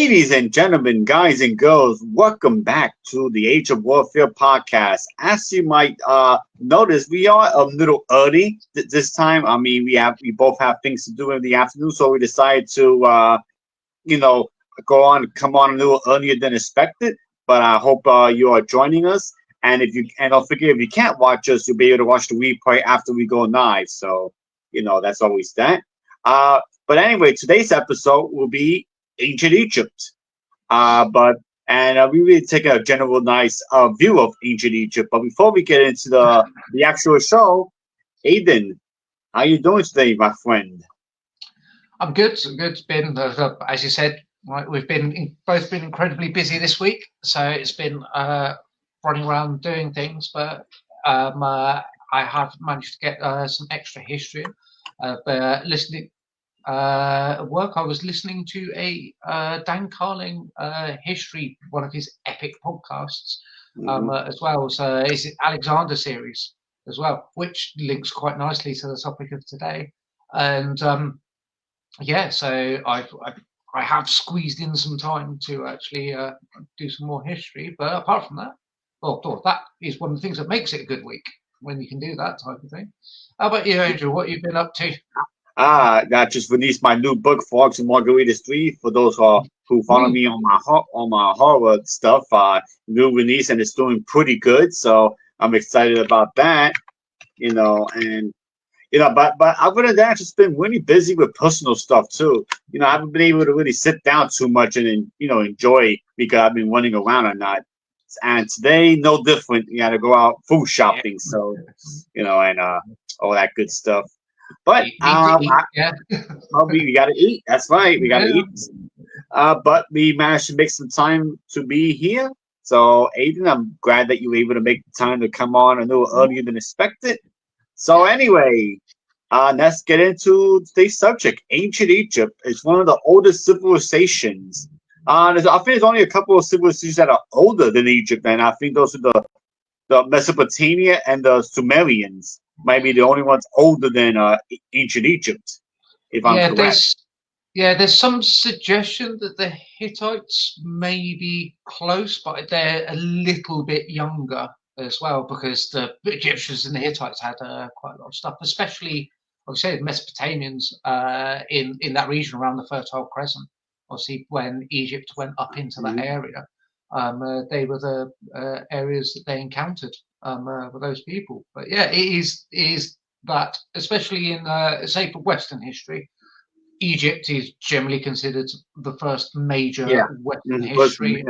Ladies and gentlemen, guys and girls, welcome back to the Age of Warfare podcast. As you might notice, we are a little early this time. I mean, we both have things to do in the afternoon, so we decided to you know come on a little earlier than expected. But I hope you are joining us. And don't forget, if you can't watch us, you'll be able to watch the replay after we go live. So that's always that. But anyway, today's episode will be ancient Egypt. We really take a general nice view of ancient Egypt. But before we get into the actual show, Aiden, how you doing today, my friend? I'm good. I'm good. It's been, as you said, right, we've both been incredibly busy this week. So it's been running around doing things, but I have managed to get some extra history. Listening work, I was listening to a Dan Carling history, one of his epic podcasts, as well. So it's Alexander series as well, which links quite nicely to the topic of today. And so I have squeezed in some time to actually do some more history. But apart from that, that is one of the things that makes it a good week, when you can do that type of thing. How about you, Andrew? What you've been up to? I just released my new book, Frogs and Margaritas 3. For those who follow me on my horror stuff, new release, and it's doing pretty good. So I'm excited about that. But other than that, I've just been really busy with personal stuff too. I haven't been able to really sit down too much and enjoy, because I've been running around or not. And today, no different. You got to go out food shopping, so and all that good stuff. But We gotta eat. That's right, we gotta eat. But we managed to make some time to be here. So, Aiden, I'm glad that you were able to make the time to come on a little earlier than expected. So, anyway, let's get into today's subject. Ancient Egypt is one of the oldest civilizations. I think there's only a couple of civilizations that are older than Egypt, and I think those are the Mesopotamia and the Sumerians. Might be the only ones older than ancient Egypt, if I'm correct. There's some suggestion that the Hittites may be close, but they're a little bit younger as well, because the Egyptians and the Hittites had quite a lot of stuff, especially, I would say, the Mesopotamians in that region around the Fertile Crescent. Obviously, when Egypt went up into that area, they were the areas that they encountered with those people. But yeah, it is that, especially in say for Western history, Egypt is generally considered the first major Western history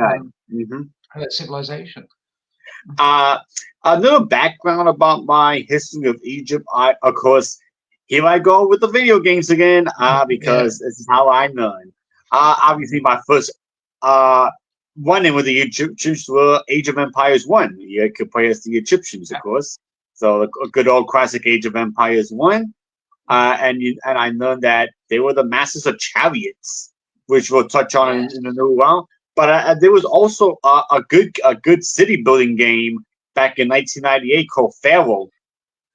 civilization. A little background about my history of Egypt. Of course, here I go with the video games again, because this is how I learn. Obviously, my first one-in with the Egyptians were Age of Empires 1. You could play as the Egyptians, of course. So a good old classic Age of Empires 1. And I learned that they were the masters of chariots, which we'll touch on in a little while. But there was also a good city building game back in 1998 called Pharaohs.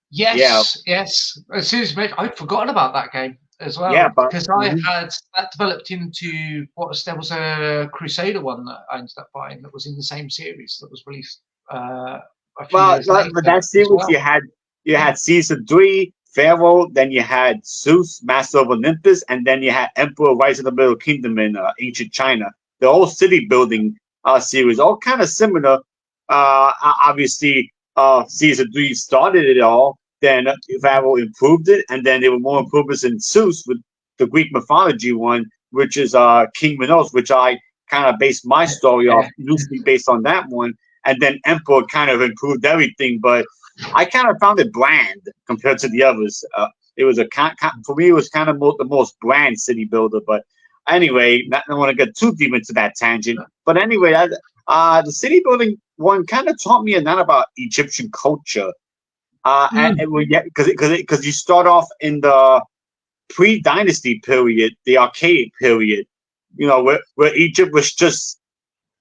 Yes. As soon as you mentioned, I'd forgotten about that game as well. Yeah, because I had that developed into there was a Crusader one that I ended up buying that was in the same series that was released a few years later. But that series you had Season 3, Pharaoh, then you had Zeus, Master of Olympus, and then you had Emperor Rise of the Middle Kingdom in ancient China. The whole city building series, all kind of similar. Obviously, Season 3 started it all. Then Pharaoh improved it, and then there were more improvements in Zeus with the Greek mythology one, which is King Minos, which I kind of based my story off, loosely based on that one. And then Emperor kind of improved everything, but I kind of found it bland compared to the others. It was for me, it was kind of the most bland city builder. But anyway, I don't want to get too deep into that tangent. But anyway, the city building one kind of taught me a lot about Egyptian culture. Because you start off in the pre-dynasty period, the archaic period, where Egypt was just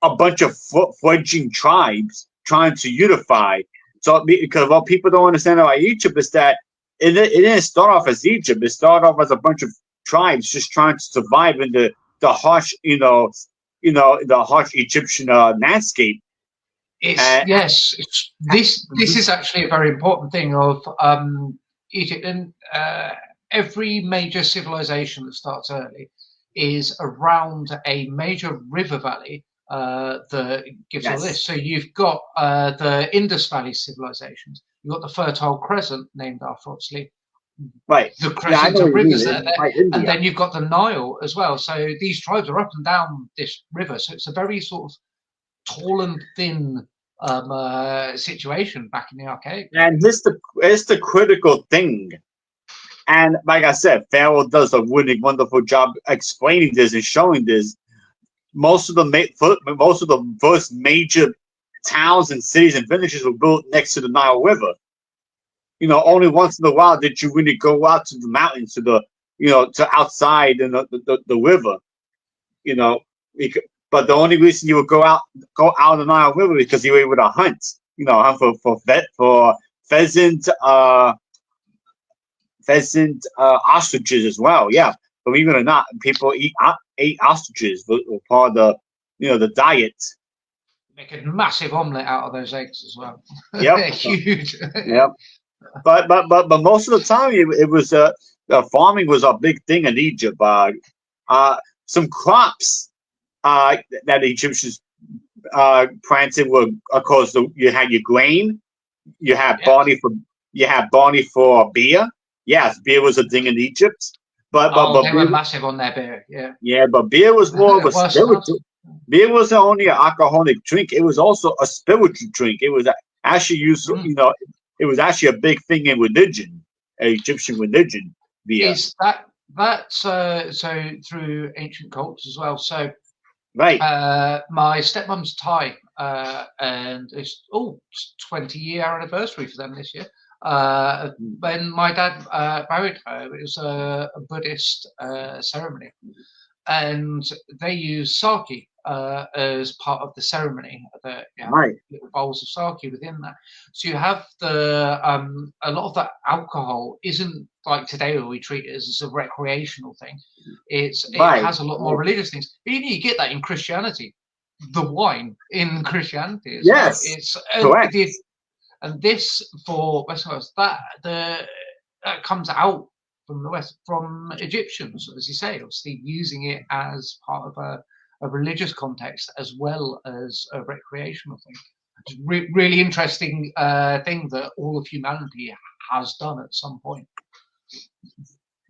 a bunch of fledgling tribes trying to unify. So, because what people don't understand about Egypt is that it didn't start off as Egypt. It started off as a bunch of tribes just trying to survive in the harsh, the harsh Egyptian landscape. This is actually a very important thing of Egypt, and every major civilization that starts early is around a major river valley that gives all this. So you've got the Indus Valley civilizations, you've got the Fertile Crescent, named after obviously the crescent of rivers that are there, and then you've got the Nile as well. So these tribes are up and down this river, so it's a very sort of tall and thin situation back in the archaic. And it's the critical thing. And like I said, Pharaoh does a really wonderful job explaining this and showing this. Most of the first major towns and cities and villages were built next to the Nile River. Only once in a while did you really go out to the mountains, to outside in the river. But the only reason you would go out on the Nile River because you were able to hunt. Hunt for pheasant, ostriches as well. Yeah, believe it or not, people ate ostriches were part of the diet. Make a massive omelette out of those eggs as well. Yep. They're huge. Yep. But most of the time it was farming was a big thing in Egypt. Some crops that the Egyptians planted were, of course, you had your grain, you had barley for beer. Yes, beer was a thing in Egypt. But they beer, were massive on their beer. Yeah. Yeah, but beer was more of a beer wasn't only an alcoholic drink; it was also a spiritual drink. It was actually used, it was actually a big thing in religion, Egyptian religion. Beer. Is that's so through ancient cultures as well? So, right. My stepmom's Thai, and it's 20-year anniversary for them this year. When my dad married her, it was a Buddhist ceremony, and they use sake as part of the ceremony. Little bowls of sake within that. So you have a lot of that alcohol isn't like today where we treat it as a recreational thing. It has a lot more religious things. But you get that in Christianity. The wine in Christianity as well. It's correct. And this for Westerners, that comes out from the West, from Egyptians, as you say, obviously using it as part of a religious context as well as a recreational thing. It's really interesting thing that all of humanity has done at some point.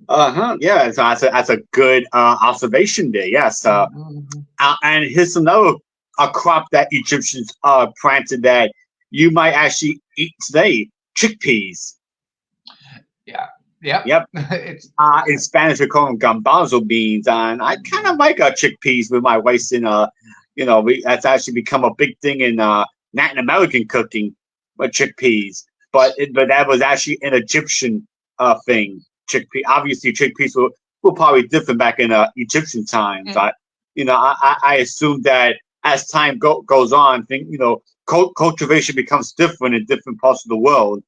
Yeah, that's a good observation there. Yes. And here's another crop that Egyptians planted that you might actually eat today: chickpeas. Yeah. Yep. In Spanish, we call them gambazo beans, and I kind of like chickpeas with my wife. That's actually become a big thing in Latin American cooking, chickpeas. But that was actually an Egyptian thing. Obviously, chickpeas were probably different back in Egyptian times. I assume that as time goes on, cultivation becomes different in different parts of the world.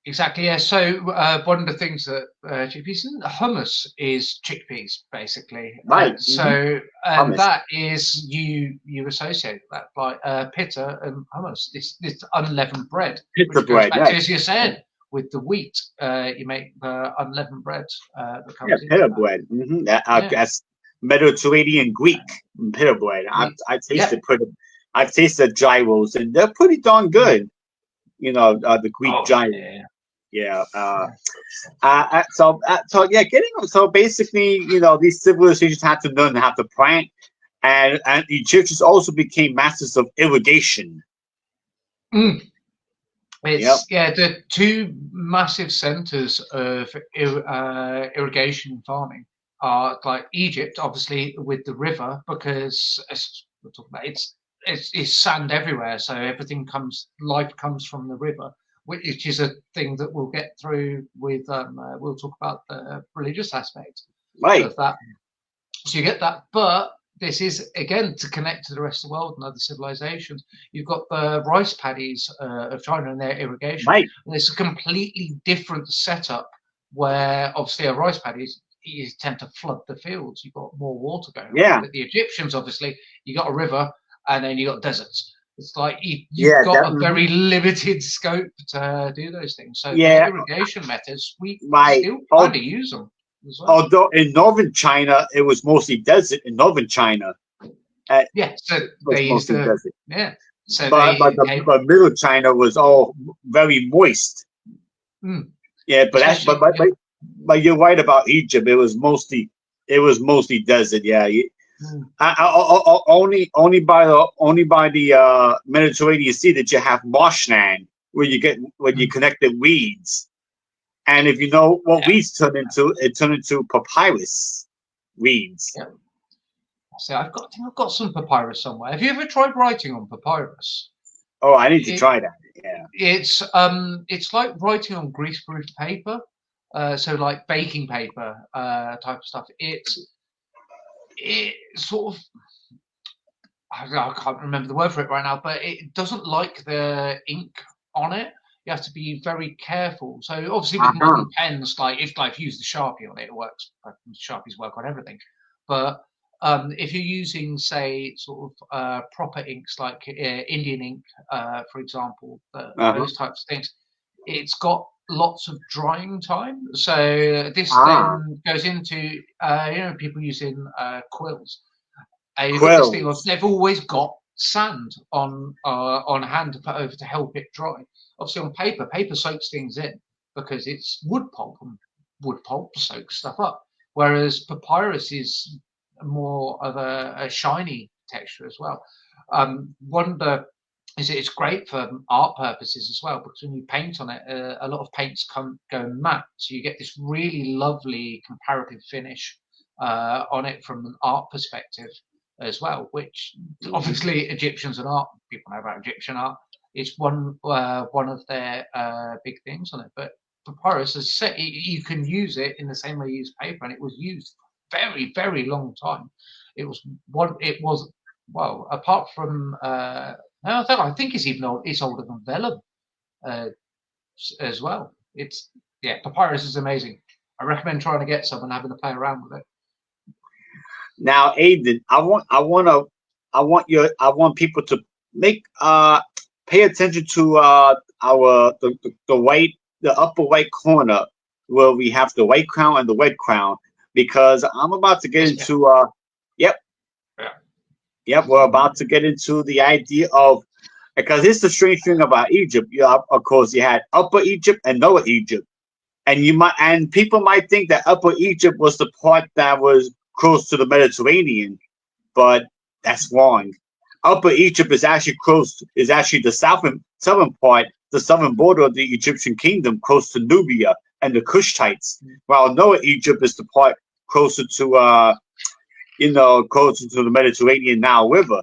Exactly. Yeah. So one of the things that chickpeas and hummus is chickpeas basically. Right. So that is you associate that like pitta and hummus. This unleavened bread. Pitta bread. Back to, as you said, with the wheat, you make the unleavened bread. That comes pitta bread. That's Mediterranean Greek pitta bread. I tasted I've tasted gyros, and they're pretty darn good. The Greek gyros. So basically, these civilizations had to learn how to plant, and Egyptians also became masters of irrigation. The two massive centers of irrigation and farming are like Egypt, obviously with the river, because as we're talking about, it's sand everywhere, so life comes from the river, which is a thing that we'll get through with. We'll talk about the religious aspect of that. So you get that, but this is again to connect to the rest of the world and other civilizations. You've got the rice paddies of China and their irrigation, and it's a completely different setup. Where obviously a rice paddy you tend to flood the fields. You've got more water going Yeah, around. But the Egyptians, obviously, you got a river and then you got deserts. It's like you've yeah, got a very limited scope to do those things. So their yeah. irrigation methods, we My still kind of use them as well. although in northern China it was mostly desert. In northern China, it Yeah, so was they use mostly desert. so But they came, middle China was all very moist. Yeah, but that's especially but you're right about Egypt. It was mostly desert. Yeah, only by the Mediterranean Sea that you have marshland where you connect the weeds. And if you know what yeah, weeds turn into, it turned into papyrus weeds. yeah. So I think I've got some papyrus somewhere. Have you ever tried writing on papyrus? Oh, I need to It, try that. Yeah. it's like writing on greaseproof paper, so like baking paper type of stuff. It sort of, I can't remember the word for it right now, but it doesn't like the ink on it. You have to be very careful. So obviously with Uh-huh. modern pens, like if you use the Sharpie on it, it works. Sharpies work on everything. But if you're using, say, sort of proper inks like Indian ink, for example, Uh-huh. those types of things, it's got lots of drying time. So this Ah, then goes into people using quills. You've got this thing of quills. they've always got sand on hand to put over to help it dry. Obviously, on paper soaks things in because it's wood pulp, and wood pulp soaks stuff up. Whereas papyrus is more of a shiny texture as well. Wonder is it's great for art purposes as well because when you paint on it, a lot of paints go matte, so you get this really lovely comparative finish on it from an art perspective as well, which obviously Egyptians and art, people know about Egyptian art. It's one of their big things on it. But papyrus, as I said, you can use it in the same way you use paper, and it was used very, very long time. It was well, apart from no, I think it's even it's older than vellum uh, as well. It's papyrus is amazing. I recommend trying to get some and having to play around with it. Now, Aiden, I want people to make pay attention to the upper right corner where we have the white crown and the red crown because I'm about to get Yes, yeah. into yep, Yeah. yep, we're about to get into the idea of because it's the strange thing about Egypt. Of course, you had Upper Egypt and Lower Egypt, and people might think that Upper Egypt was the part that was close to the Mediterranean, but that's wrong. Upper Egypt is actually the southern part, the southern border of the Egyptian kingdom, close to Nubia and the Kushtites, while Lower Egypt is the part closer to closer to the Mediterranean Nile River.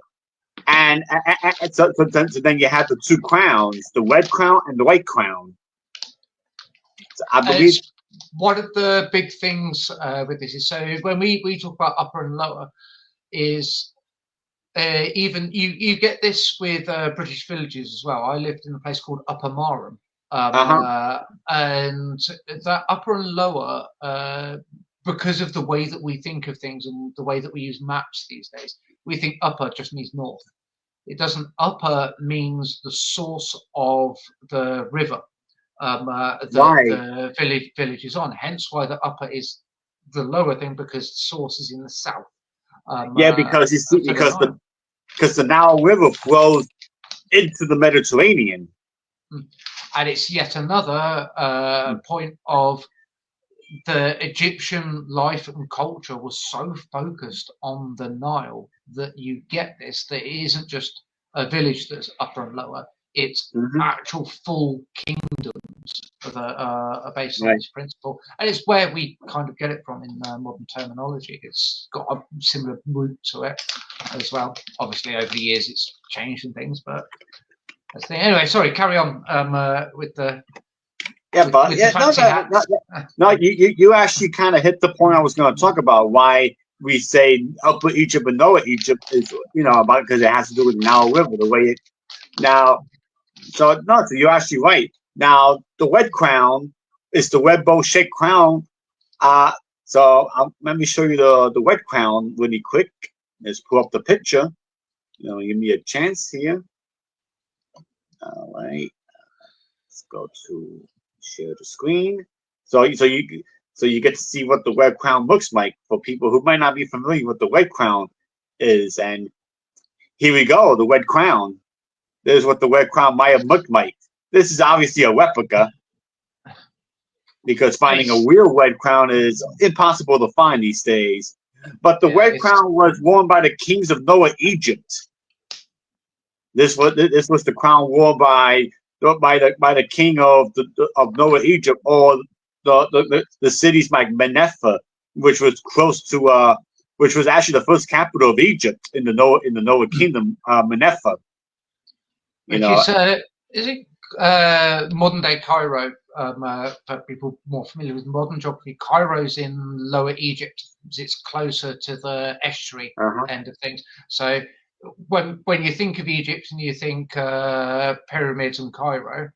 And so then you have the two crowns, the red crown and the white crown. So I believe It's one of the big things with this is so when we talk about upper and lower is even you get this with British villages as well. I lived in a place called Upper Marham, uh-huh. and that upper and lower because of the way that we think of things and the way that we use maps these days, we think upper just means north. It doesn't. Upper means the source of the river that Right. the village is on. Hence why the upper is the lower thing because the source is in the south Yeah, because you see, for the Nile. because the Nile River flows into the Mediterranean. And it's yet another point of the Egyptian life and culture was so focused on the Nile that you get this, that it isn't just a village that's upper and lower, it's Mm-hmm. actual full kingdoms that are based on Right. this principle. And it's where we kind of get it from in modern terminology. It's got a similar root to it as well. Obviously, over the years, it's changed and things, but that's the thing. Anyway, sorry, carry on with the Yeah, but with yeah, the fancy hats. no, you actually kind of hit the point I was going to talk about. Why we say Upper Egypt and Lower Egypt is, about because it has to do with the Nile River, the way it now. So no, so you're actually right. Now the red crown is the red bow shaped crown. Uh, So let me show you the wet crown really quick. Let's pull up the picture. Give me a chance here. All right. Let's go to share the screen. So you get to see what the red crown looks like for people who might not be familiar with the red crown is. And here we go, the red crown. There's what the red crown might have looked like. This is obviously a replica because finding a It's, real red crown is impossible to find these days. But the yeah, red crown was worn by the kings of Noah, Egypt. This was the crown worn by the king of Noah, Egypt, or the cities like Menepha, which was close to which was actually the first capital of Egypt in the Noah kingdom, Menepha. You which know, is it modern day Cairo? For people more familiar with modern geography, Cairo's in Lower Egypt. It's closer to the estuary uh-huh. end of things. So when you think of Egypt and you think pyramids and Cairo,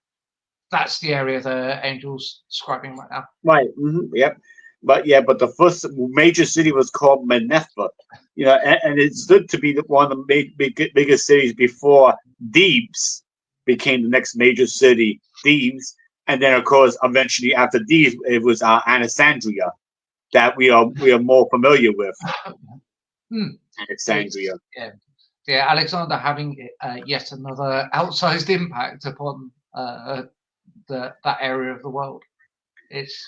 that's the area the angel's describing right now. Right. Yep. But the first major city was called Menepha. And it stood to be one of the biggest cities before Thebes became the next major city, Thebes, and then of course eventually after Thebes it was Alexandria that we are more familiar with. Hmm. Alexandria. Yeah, Alexander having yet another outsized impact upon that area of the world. It's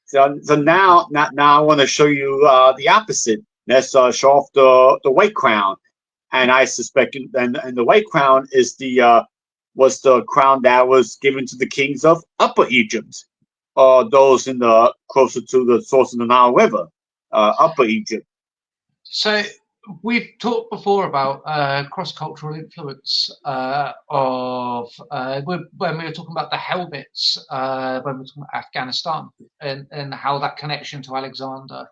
So now I want to show you the opposite. Let's show off the white crown, and I suspect and the white crown is was the crown that was given to the kings of Upper Egypt, those in the closer to the source of the Nile River, Upper Egypt. so we've talked before about cross-cultural influence of when we were talking about the helmets, when we were talking about Afghanistan, and how that connection to Alexander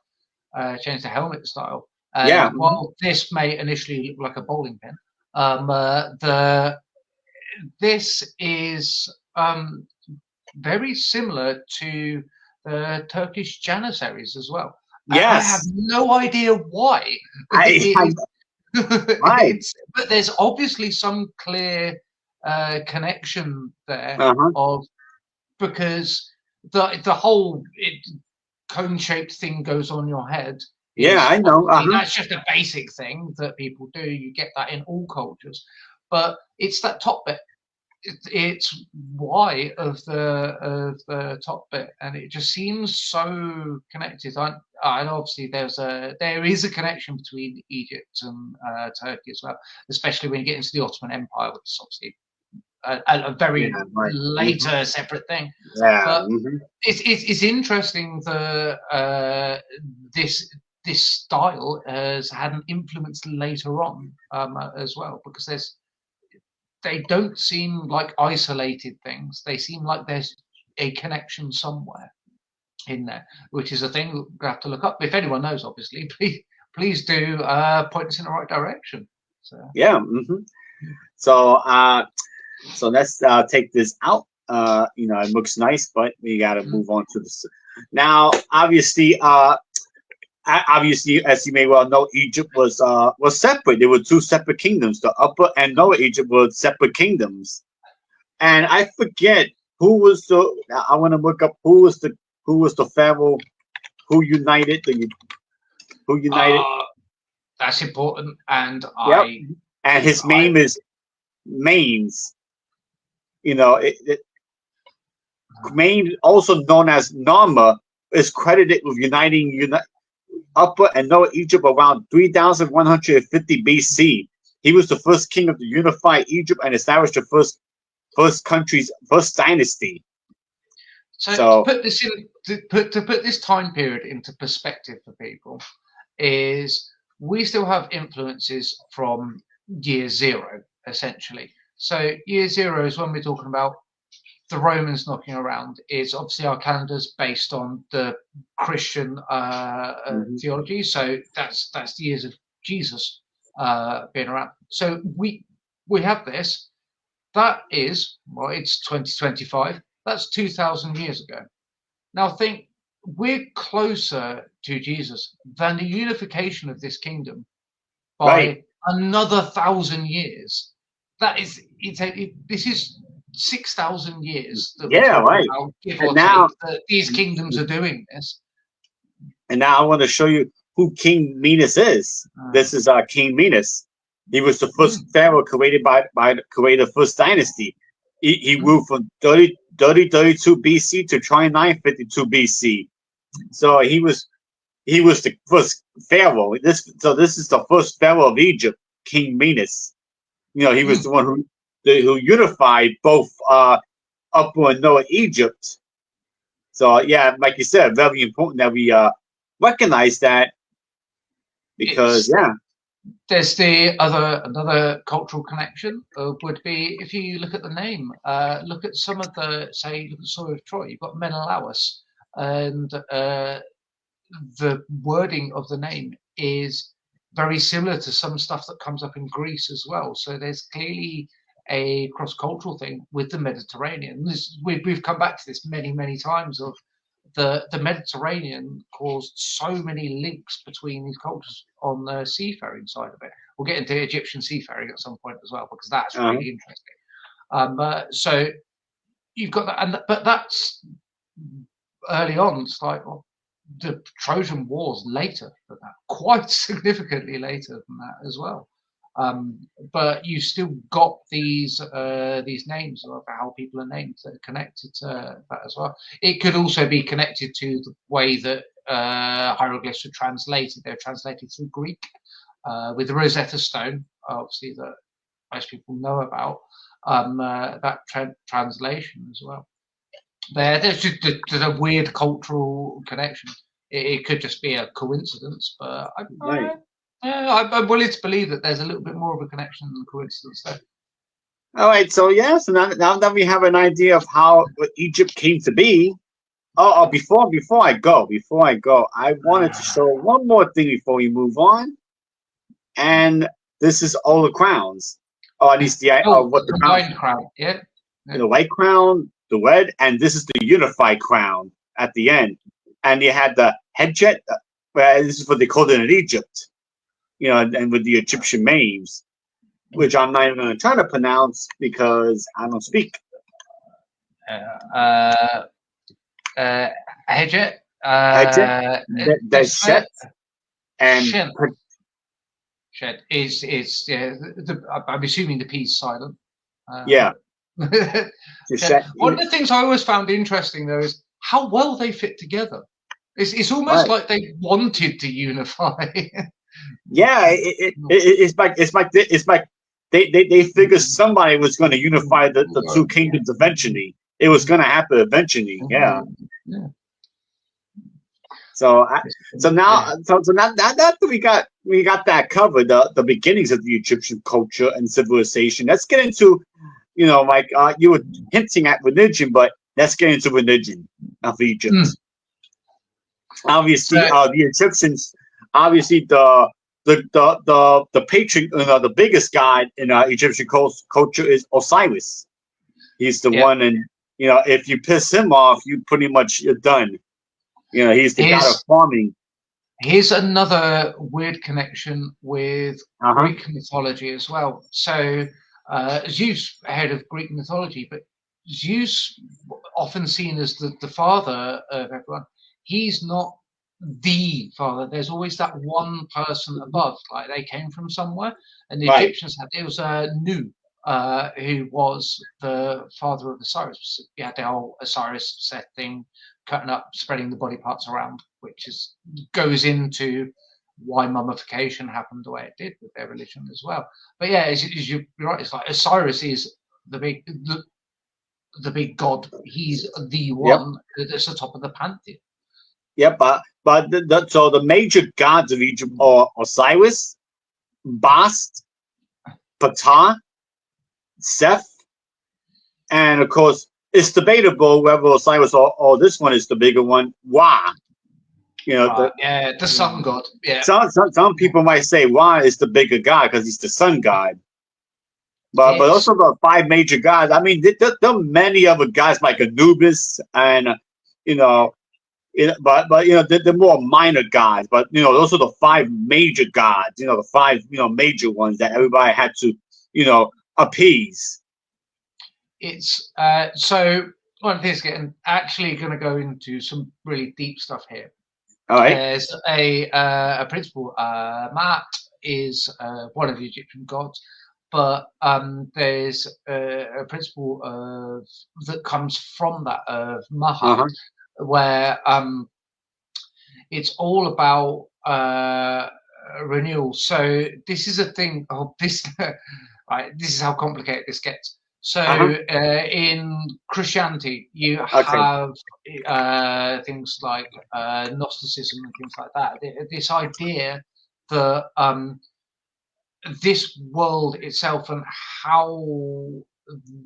changed the helmet style. And Yeah. while this may initially look like a bowling pin, this is very similar to the Turkish Janissaries as well. I have Yes. no idea why. I right. But there's obviously some clear connection there Uh-huh. of because the whole cone-shaped thing goes on your head Yeah, is I know. obviously Uh-huh. that's just a basic thing that people do. You get that in all cultures, but it's that top bit. It's why of the top bit, and it just seems so connected. And obviously there is a connection between Egypt and Turkey as well, especially when you get into the Ottoman Empire, which is obviously a very Yeah, right. later separate thing. Yeah. But it's interesting that this style has had an influence later on as well, because they don't seem like isolated things. They seem like there's a connection somewhere in there, which is a thing we have to look up. If anyone knows, obviously, please do point us in the right direction. So. Yeah. So so let's take this out. It looks nice, but we got to move on to this. Now, obviously, as you may well know, Egypt was separate. There were two separate kingdoms. The Upper and Lower Egypt were separate kingdoms, and I forget who was the. I want to look up who was the pharaoh who united the who united. That's important, and Yep, and his name is Manes. Maine, also known as Narmer, is credited with uniting Upper and Lower Egypt around 3150 BC. He was the first king of the unified Egypt and established the first country's first dynasty. So So to put this time period into perspective for people, is we still have influences from year zero, essentially. So year zero is when we're talking about the Romans knocking around. Is obviously our calendar's based on the Christian theology. So that's the years of Jesus being around. So we have this. That is, well, it's 2025. That's 2,000 years ago. Now think we're closer to Jesus than the unification of this kingdom Right. by another 1,000 years. That is, this is 6,000 years that we're Yeah, talking right. about, give And or take, now, that these kingdoms are doing this. I want to show you who King Minos is. This is King Minos. He was the first pharaoh created by the creator first dynasty. He ruled from 32 BC to 2952 BC. So he was the first pharaoh. This is the first pharaoh of Egypt, King Minos. He was the one who unified both Upper and Lower Egypt. So yeah, like you said, very important that we recognize that, because It's there's another cultural connection would be if you look at the name, look at some of the look at the story of Troy. You've got Menelaus, and the wording of the name is very similar to some stuff that comes up in Greece as well. So there's clearly a cross-cultural thing with the Mediterranean. We've come back to this many times of the Mediterranean caused so many links between these cultures on the seafaring side of it. We'll get into Egyptian seafaring at some point as well, because that's really interesting. So you've got that, but that's early on. It's like, well, the Trojan Wars later than that, quite significantly later than that as well. But you still got these names of how people are named that are connected to that as well. It could also be connected to the way that hieroglyphs are translated. They're translated through Greek with the Rosetta Stone, obviously, that most people know about, that translation as well. There's a weird cultural connection. It could just be a coincidence, but I'm willing to believe that there's a little bit more of a connection than a coincidence there. All right, so now that we have an idea of how Egypt came to be. Before I go, I wanted to show one more thing before we move on, and this is all the crowns. At least what the combined crown, yeah. The white crown, the red, and this is the unified crown at the end. And you had the headjet. This is what they called it in Egypt, and with the Egyptian names, which I'm not even going to try to pronounce because I don't speak. Headjet, Deshet, and Shed is I'm assuming the P is silent. Yeah. One of the things I always found interesting though is how well they fit together. It's almost like they wanted to unify. Yeah, it's like they figured somebody was going to unify the two kingdoms eventually. It was going to happen eventually. Yeah. So now that we got that covered, the beginnings of the Egyptian culture and civilization. Let's get into, you were hinting at religion, but let's get into religion of Egypt. Obviously, the Egyptians, obviously the patron, the biggest god in Egyptian culture is Osiris. He's the one, and if you piss him off, you're done. He's the god of farming. Here's another weird connection with Greek mythology as well. So Zeus, head of Greek mythology, but Zeus, often seen as the father of everyone, he's not the father. There's always that one person above, like they came from somewhere, and the Egyptians it was Nu, who was the father of Osiris. You had the whole Osiris Set thing, cutting up, spreading the body parts around, which goes into why mummification happened the way it did with their religion as well. But yeah, as you're right, it's like Osiris is the big god. He's the one that's the top of the pantheon. Yeah, but so the major gods of Egypt are Osiris, Bast, Ptah, Seth, and of course it's debatable whether Osiris or this one is the bigger one. Ra. The sun god. Yeah. Some people might say Ra is the bigger god because he's the sun god. But also the five major gods. I mean, there are many other gods like Anubis and But they're more minor gods. But those are the five major gods. The five major ones that everybody had to appease. It's so one of the things getting actually going to go into some really deep stuff here. All right. There's a principle. Maat is one of the Egyptian gods, but there's a principle that comes from that of Mahat, Uh-huh. where it's all about renewal. So this is a thing of this. Right, this is how complicated this gets. So Uh-huh. in Christianity, you Okay. have things like Gnosticism and things like that. This idea that this world itself and how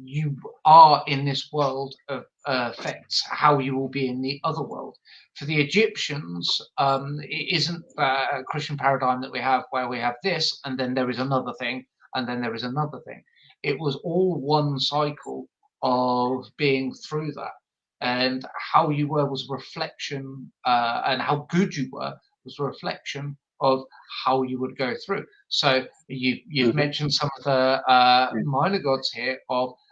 you are in this world affects how you will be in the other world. For the Egyptians, it isn't a Christian paradigm that we have where we have this and then there is another thing and then there is another thing. It was all one cycle of being through that. And how you were was a reflection, and how good you were was a reflection of how you would go through. So you've mentioned some of the minor gods here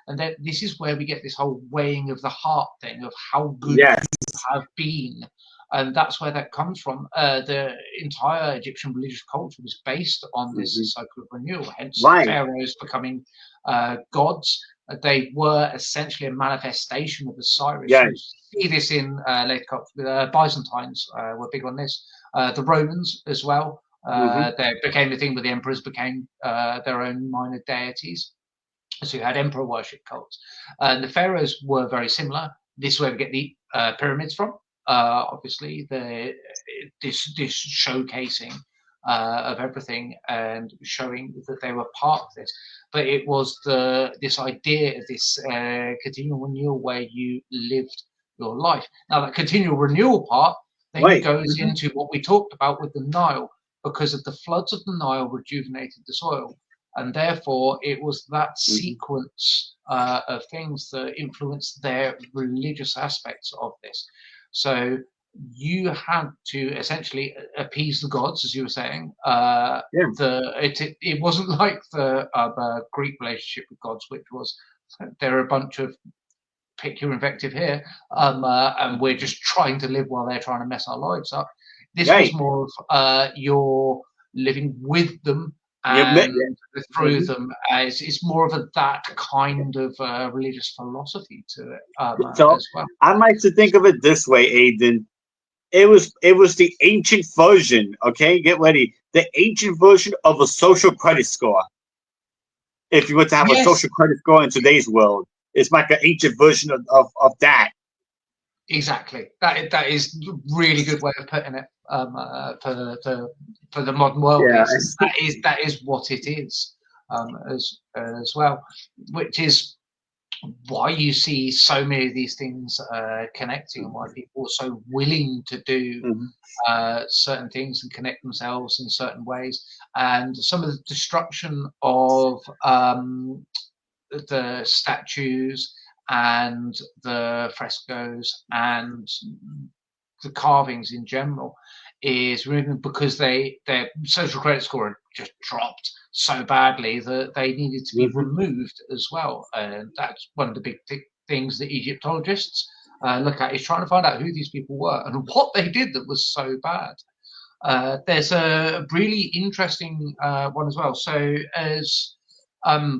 and then this is where we get this whole weighing of the heart thing of how good Yes. you have been, and that's where that comes from. The entire Egyptian religious culture was based on this cycle of renewal. Hence, the Right. pharaohs becoming gods. They were essentially a manifestation of Osiris. Yes. You see this in later culture. Byzantines were big on this. The Romans as well. There became a thing where the emperors became their own minor deities. So you had emperor worship cults. The pharaohs were very similar. This is where we get the pyramids from. Obviously, this showcasing of everything and showing that they were part of this. But it was this idea of this continual renewal where you lived your life. Now, that continual renewal part then goes into what we talked about with the Nile, because of the floods of the Nile rejuvenated the soil. And therefore, it was that sequence of things that influenced their religious aspects of this. So you had to essentially appease the gods, as you were saying. It wasn't like the Greek relationship with gods, which was they're a bunch of pick your invective here, and we're just trying to live while they're trying to mess our lives up. This was more of you're living with them and through them. It's more of that kind of religious philosophy to it So as well. I like to think of it this way, Aiden. It was the ancient version. Okay, get ready. The ancient version of a social credit score. If you were to have a social credit score in today's world, it's like an ancient version of that. Exactly. That is a really good way of putting it. For the modern world, that is what it is, as well, which is why you see so many of these things connecting, and why people are so willing to do certain things and connect themselves in certain ways. And some of the destruction of the statues and the frescoes and the carvings in general is really because their social credit score had just dropped so badly that they needed to be removed as well. And that's one of the big things that Egyptologists look at, is trying to find out who these people were and what they did that was so bad. There's a really interesting one as well. So as I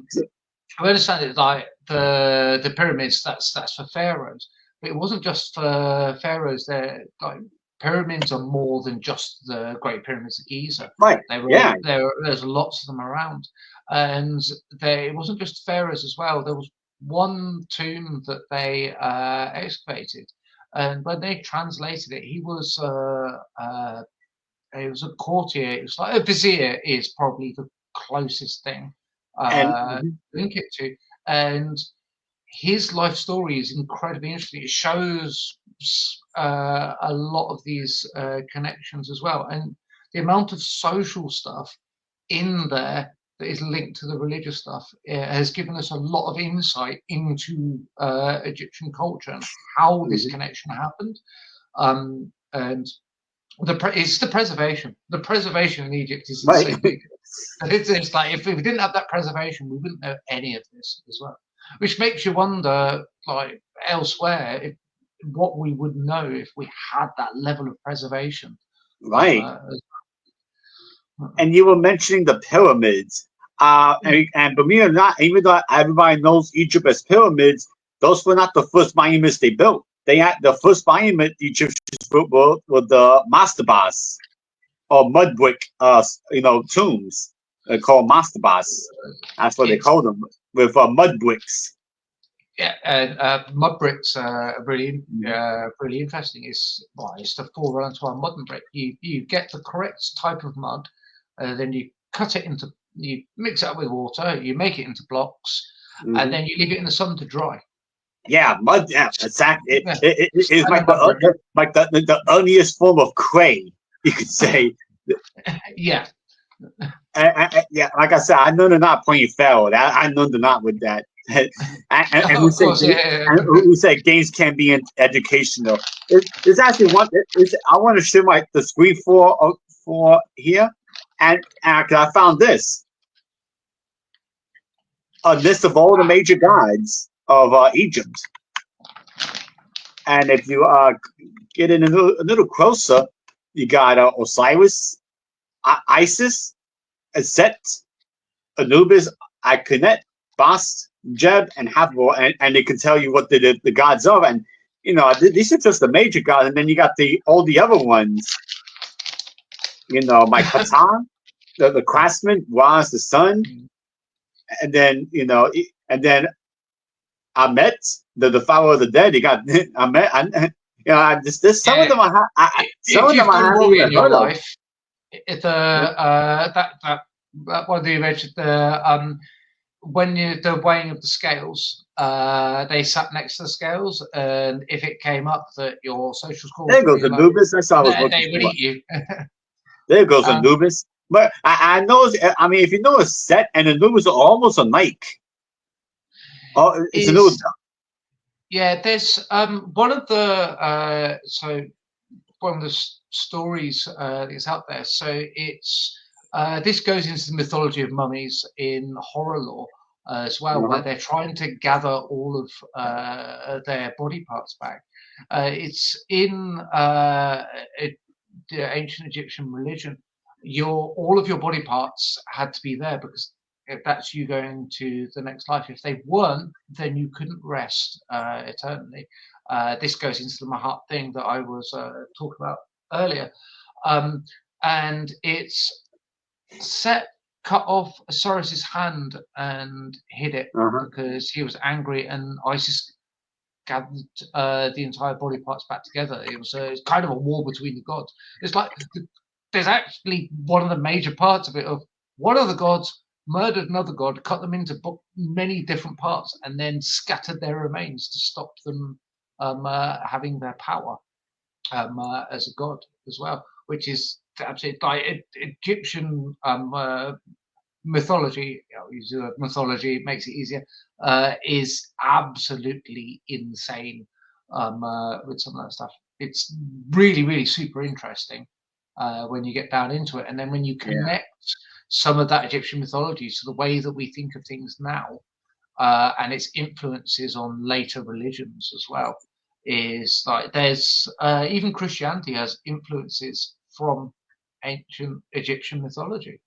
understand it, like the pyramids, that's for pharaohs, but it wasn't just for pharaohs. They're like pyramids are more than just the Great Pyramids of Giza. Right. There's lots of them around, and it wasn't just pharaohs as well. There was one tomb that they excavated, and when they translated it, he was a courtier. It was like a vizier is probably the closest thing link it to, and his life story is incredibly interesting. It shows a lot of these connections as well, and the amount of social stuff in there that is linked to the religious stuff has given us a lot of insight into Egyptian culture and how this connection happened. And it's the preservation. The preservation in Egypt is Right. insanely good. It's like if we didn't have that preservation, we wouldn't know any of this as well. Which makes you wonder, like elsewhere, what we would know if we had that level of preservation. Right. And you were mentioning the pyramids. And believe it or not, even though everybody knows Egypt as pyramids, those were not the first monuments they built. They had the first monument Egyptians built were the mastabas, or mud brick, tombs. They're called mastabas. That's what they call them, with mud bricks. Yeah, and mud bricks are really interesting. It's the forerunner to our modern brick. You get the correct type of mud, then you cut it into, you mix it up with water, you make it into blocks, and then you leave it in the sun to dry. Yeah, mud. Yeah, exactly. It's like the earliest form of clay, you could say. Yeah. Yeah, like I said, I know they're not playing Pharaoh. I know they're not with that. And who said games can't be educational? It's actually one. I want to share the screen for here, and I found this a list of all the major gods of Egypt. And if you get in a little closer, you got Osiris, Isis, Set, Anubis, Akhnet, Bast, Jeb, and Hathor, and they can tell you what the gods are. And these are just the major gods, and then you got all the other ones. Like Patan, the craftsman, Ra the sun, and then Amet, the Pharaoh of the dead. You got Amet. There's some of them some of them I haven't even heard of. That one you mentioned, when the weighing of the scales, they sat next to the scales, and if it came up that your social score, there goes Anubis. That's all I was looking they would eat you. There goes Anubis. But I know. I mean, if you know a Set and Anubis are almost alike. Oh, it's a little. Yeah, there's one of the stories that's out there. So it's this goes into the mythology of mummies in horror lore as well, where they're trying to gather all of their body parts back. It's in the ancient Egyptian religion. All of your body parts had to be there because if that's you going to the next life. If they weren't, then you couldn't rest eternally. This goes into the Mahat thing that I was talking about earlier. And it's Set cut off Osiris's hand and hid it because he was angry, and Isis gathered the entire body parts back together. It was kind of a war between the gods. It's like there's actually one of the major parts of it of one of the gods murdered another god, cut them into many different parts, and then scattered their remains to stop them having their power as a god as well, which is absolutely like Egyptian mythology. Use mythology, it makes it easier. Is absolutely insane with some of that stuff. It's really, really super interesting when you get down into it, and then when you connect some of that Egyptian mythology to the way that we think of things now and its influences on later religions as well. Is like there's even Christianity has influences from ancient Egyptian mythology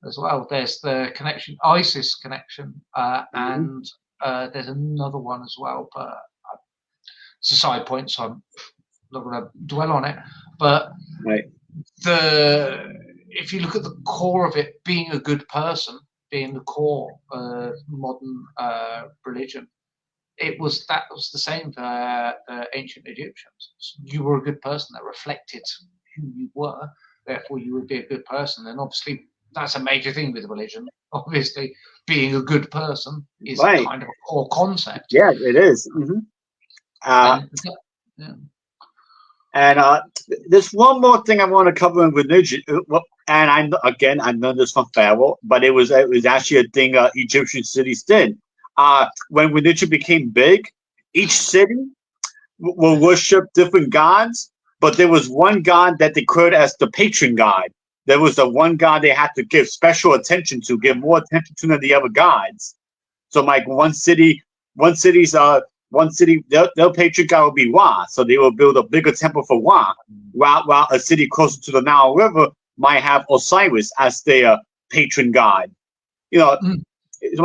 as well. There's the connection, Isis connection, and there's another one as well, but it's a side point, so I'm not going to dwell on it. But if you look at the core of it, being a good person, being the core of modern religion, that was the same for ancient Egyptians. You were a good person that reflected who you were, therefore you would be a good person. And obviously that's a major thing with religion. Obviously being a good person is kind of a core concept. Yeah, it is. And there's one more thing I want to cover in religion, and I know this from Pharaoh, but it was actually a thing Egyptian cities did. When religion became big, each city will worship different gods, but there was one god that they declared as the patron god. There was the one god they had to give special attention to, give more attention to than the other gods. So like one city, their patron god would be Wa, so they will build a bigger temple for Wa, while a city closer to the Nile River might have Osiris as their patron god. You know, it's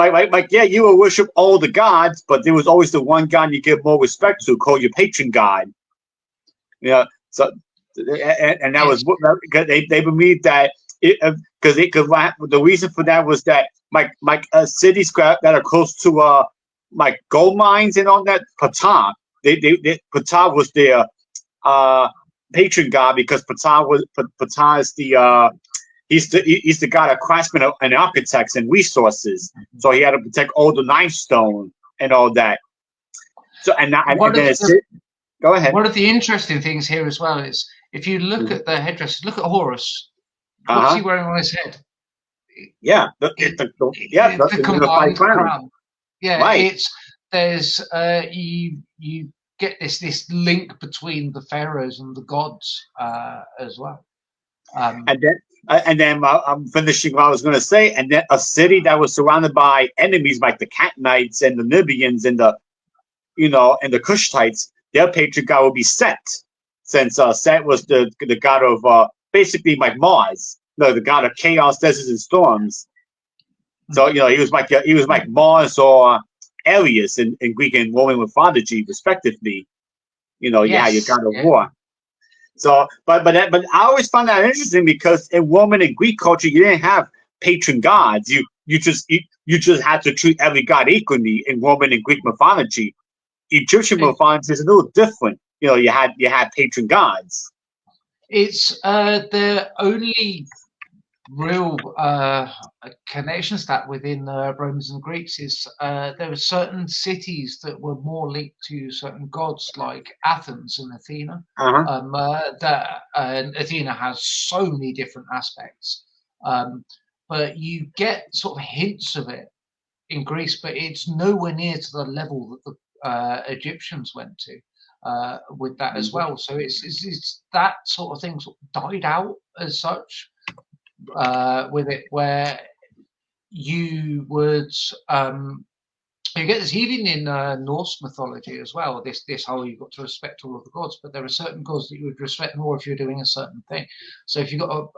yeah, you will worship all the gods, but there was always the one god you give more respect to, called your patron god. You know, so and that was because they believed that because the reason for that was that cities that are close to like gold mines and all that, Ptah was their patron god, because Ptah is the he's the god of craftsmen and architects and resources. So he had to protect all the limestone and all that. So go ahead. One of the interesting things here as well is if you look at the headdress, look at Horus. What's he wearing on his head? Yeah, the combined crown. Yeah, right. There's you get this link between the pharaohs and the gods as well. And then I'm finishing what I was going to say. And then a city that was surrounded by enemies like the Canaanites and the Libyans and the and the Cushtites, their patron god would be Set, since Set was the god of basically like Mars, the god of chaos, deserts, and storms. So he was like Mars or Ares in Greek and Roman mythology, respectively. You had your god of war. So, but I always found that interesting, because in Roman and Greek culture, you didn't have patron gods. You just had to treat every god equally in Roman and Greek mythology. Egyptian mythology is a little different. You had patron gods. It's the only real connections that within Romans and Greeks is there were certain cities that were more linked to certain gods, like Athens and Athena. And Athena has so many different aspects, but you get sort of hints of it in Greece, but it's nowhere near to the level that the Egyptians went to with that as well. So it's that sort of thing sort of died out as such. With it, where you would you get this even in Norse mythology as well. This whole, you've got to respect all of the gods, but there are certain gods that you would respect more if you're doing a certain thing. So if you got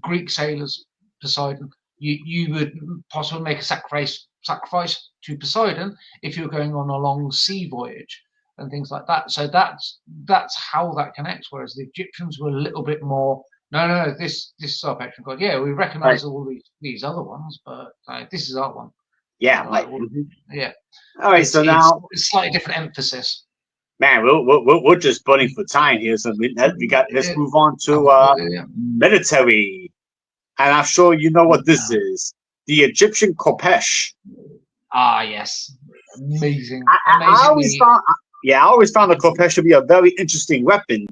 Greek sailors, Poseidon, you would possibly make a sacrifice to Poseidon if you're going on a long sea voyage and things like that. So that's how that connects. Whereas the Egyptians were a little bit more. No, this is our patron god. Yeah, we recognize all these other ones, but this is our one. Yeah, yeah. All right, so now it's slightly different emphasis. Man, we're just burning for time here, so let's move on to military, and I'm sure you know what this is: the Egyptian Kopesh. Ah, yes, amazing. I always found the Kopesh to be a very interesting weapon,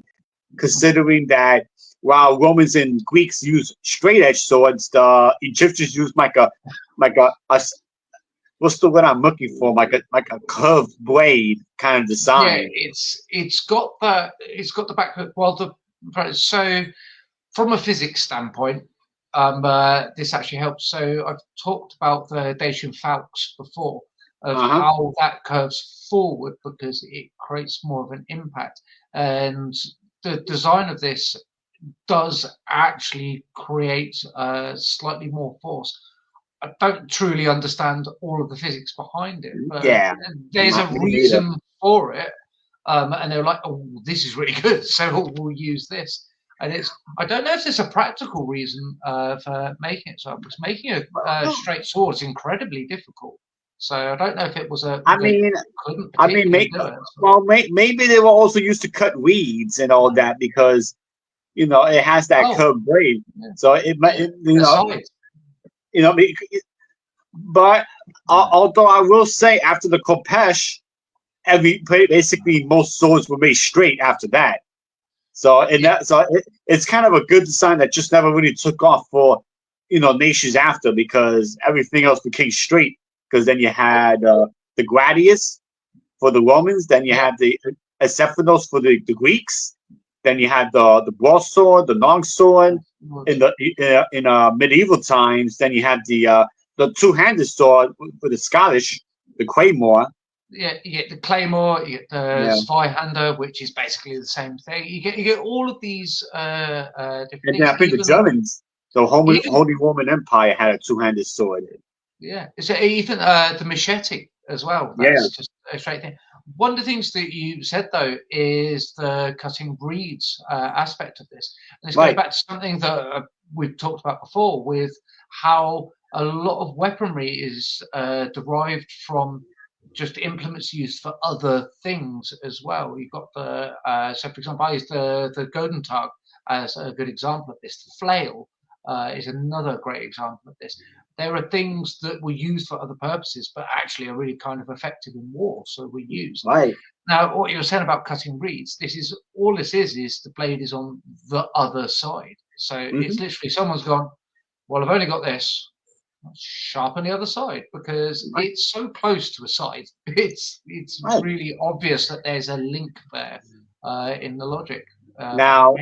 considering that while Romans and Greeks use straight edge swords, the Egyptians use like a what's the word I'm looking for? Like a curved blade kind of design. Yeah, it's got the back hook. So from a physics standpoint, this actually helps. So I've talked about the Dacian falx before, of how that curves forward because it creates more of an impact, and the design of this does actually create slightly more force. I don't truly understand all of the physics behind it, but there's a reason for it, and they're like, "Oh, this is really good, so we'll use this." And I don't know if there's a practical reason for making it so, because making a straight sword is incredibly difficult. So I don't know if it was maybe they were also used to cut weeds and all that, because it has that curved blade, so it might, but although I will say, after the Kopesh, basically most swords were made straight after that. So it's kind of a good design that just never really took off for nations after, because everything else became straight. Because then you had the gladius for the Romans, then you had the except for those for the Greeks. Then you had the broadsword, the longsword. In medieval times, then you had the two-handed sword for the Scottish, the claymore. Yeah, you get the claymore, you get the Zweihander, which is basically the same thing. You get all of these different And then things. I think the Germans, the Holy Roman Empire, had a two-handed sword. Yeah, so even the machete as well. Yeah, That's just a straight thing. One of the things that you said though is the cutting reeds aspect of this, and this goes back to something that we've talked about before, with how a lot of weaponry is derived from just implements used for other things as well. You've got the so for example, I use the Godentag as a good example of this. The flail is another great example of this. There are things that were used for other purposes, but actually are really kind of effective in war, so we used. Right. Now, what you were saying about cutting reeds, this is all this is the blade is on the other side. So it's literally someone's gone, well, I've only got this, sharpen the other side, because it's so close to a side. It's really obvious that there's a link there in the logic. Now,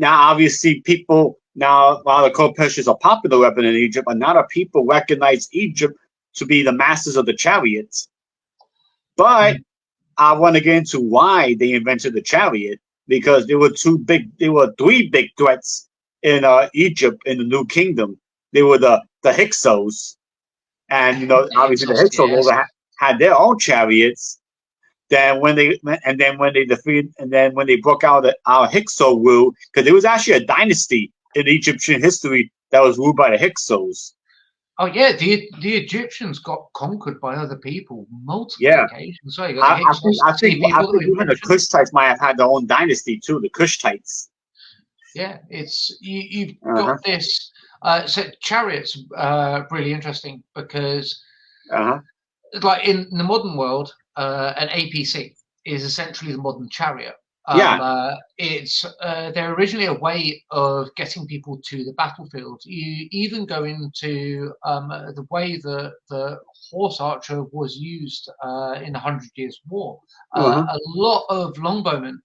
obviously, people now, while the Khopesh is a popular weapon in Egypt, a lot of people recognize Egypt to be the masters of the chariots. But I want to get into why they invented the chariot, because there were three big threats in Egypt in the New Kingdom. They were the Hyksos, and obviously the Hyksos also had their own chariots. Then when they broke out our Hyksos rule, because there was actually a dynasty in Egyptian history that was ruled by the Hyksos. Oh yeah, the Egyptians got conquered by other people multiple occasions. So you got the Hyksos, I think even the Kushites might have had their own dynasty too. The Kushites. Yeah, it's you've got this. So chariots really interesting because, like in the modern world, an APC is essentially the modern chariot. It's they're originally a way of getting people to the battlefield. You even go into the way that the horse archer was used in the 100 Years' War. A lot of longbowmen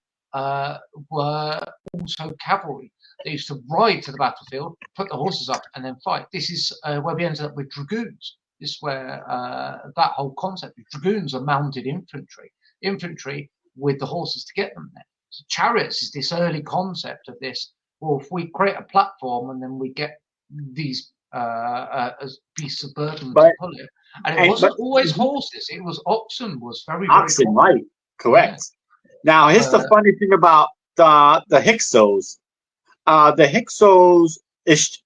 were also cavalry. They used to ride to the battlefield, put the horses up, and then fight. This is where we ended up with dragoons. This is where that whole concept of dragoons are mounted infantry with the horses to get them there. So chariots is this early concept of this. Well, if we create a platform and then we get these beasts of burden to pull it, and it wasn't always horses; it was oxen. Was very oxen, right? Correct. Yeah. Now, here's the funny thing about the Hyksos. The Hyksos is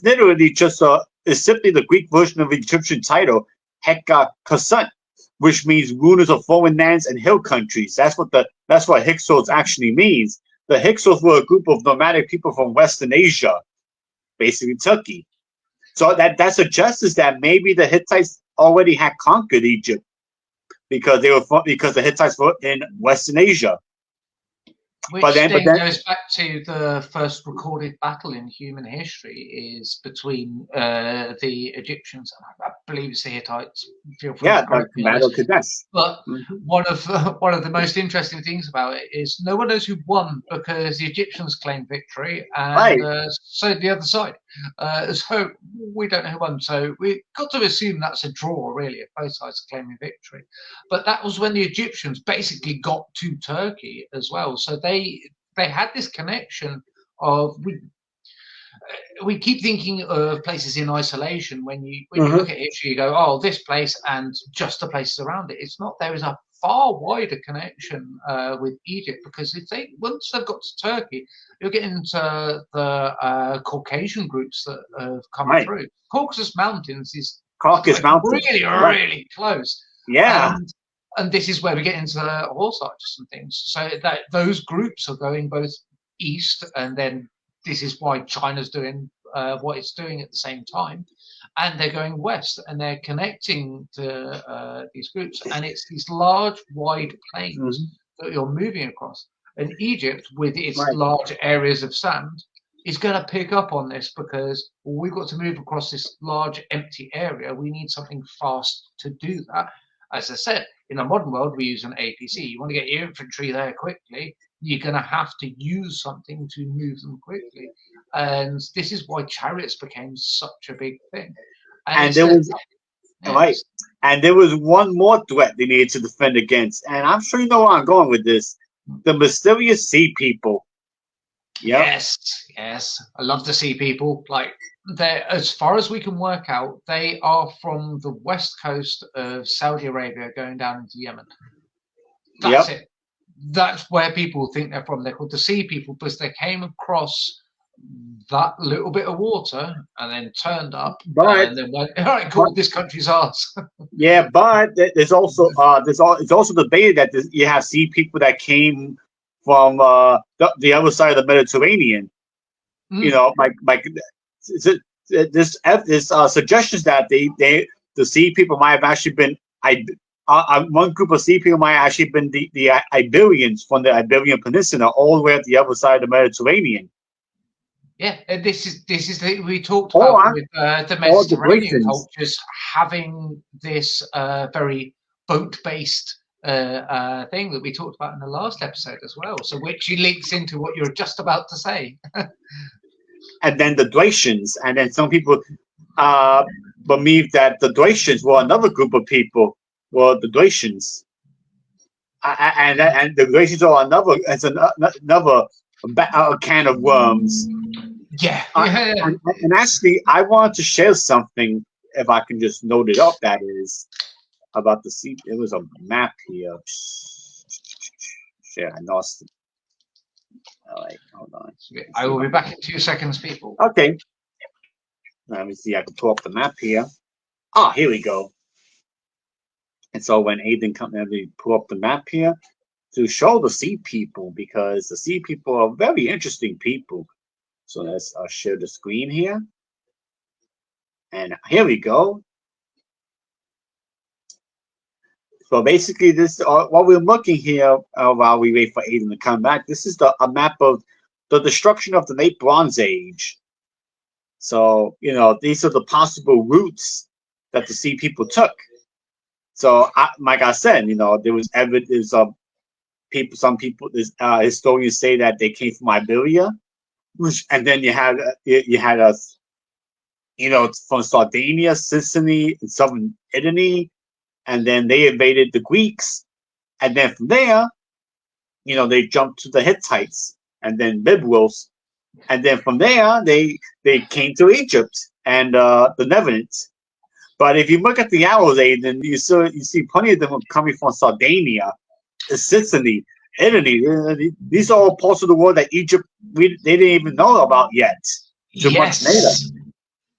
literally just is simply the Greek version of the Egyptian title Heka Kasut, which means rulers of foreign lands and hill countries. That's what Hyksos actually means. The Hyksos were a group of nomadic people from Western Asia, basically Turkey. So that suggests that maybe the Hittites already had conquered Egypt because the Hittites were in Western Asia. Which goes back to the first recorded battle in human history is between the Egyptians and I believe it's the Hittites. Feel free to correct me on this. But one of the most interesting things about it is no one knows who won because the Egyptians claimed victory and so did the other side. So we don't know who won. So we've got to assume that's a draw, really, if both sides are claiming victory. But that was when the Egyptians basically got to Turkey as well. So they had this connection of we keep thinking of places in isolation. When you look at history, you go, oh, this place and just the places around it. It's not. There is a far wider connection with Egypt because once they've got to Turkey, you'll get into the Caucasian groups that have come through. Caucasus Mountains is really close. Yeah. And this is where we get into the horse archers and things. So that those groups are going both east, and then this is why China's doing what it's doing at the same time, and they're going west, and they're connecting to these groups, and it's these large, wide plains that you're moving across. And Egypt, with its large areas of sand, is going to pick up on this because we've got to move across this large, empty area. We need something fast to do that. as I said, in the modern world, we use an APC. You want to get your infantry there quickly, you're going to have to use something to move them quickly. And this is why chariots became such a big thing. And there was right, yes, and there was one more threat they needed to defend against, and I'm sure you know where I'm going with this: the mysterious sea people. Yep. yes. I love the sea people. Like, they're, as far as we can work out, they are from the west coast of Saudi Arabia going down into Yemen. That's Yep. it. That's where people think they're from. They're called the sea people because they came across that little bit of water and then turned up But and then went, all right, but cool, this country's ours. yeah, but there's also it's also debated that you have sea people that came from the other side of the Mediterranean. You Mm, know, like this suggestions that the sea people might have actually been one group of sea people might have actually been the Iberians from the Iberian Peninsula all the way at the other side of the Mediterranean. yeah, this is the, we talked Or about with the or the Mediterranean Britons. cultures having this very boat-based thing that we talked about in the last episode as well. So which links into what you're just about to say. And then the Dacians, and then some people uh, believe that the Dacians were another group of people. Were the Dacians, and the Dacians are another can of worms. Yeah, Uh, yeah. and actually, I want to share something, if I can just note it up. That is about the sea. There was a map here. Shit, I lost it. All right, hold on. Let's I see if will I be back in 2 seconds, people. okay. Let me see. I can pull up the map here. Ah, here we go. And so when Aiden comes, let me pull up the map here to show the sea people because the sea people are very interesting people. So let's share the screen here. And here we go. So basically, this what we're looking here while we wait for Aiden to come back. This is a map of the destruction of the late Bronze Age. So these are the possible routes that the sea people took. So, like I said, there was evidence of people. Some people, historians say that they came from Iberia, and then you had us, from Sardinia, Sicily, and southern Italy, and then they invaded the Greeks, and then from there, they jumped to the Hittites, and then Biblos, and then from there they came to Egypt and the Netherlands. But if you look at the arrows, then you see plenty of them coming from Sardinia, Sicily, Italy. These are all parts of the world that Egypt they didn't even know about yet. Too much later. Yes,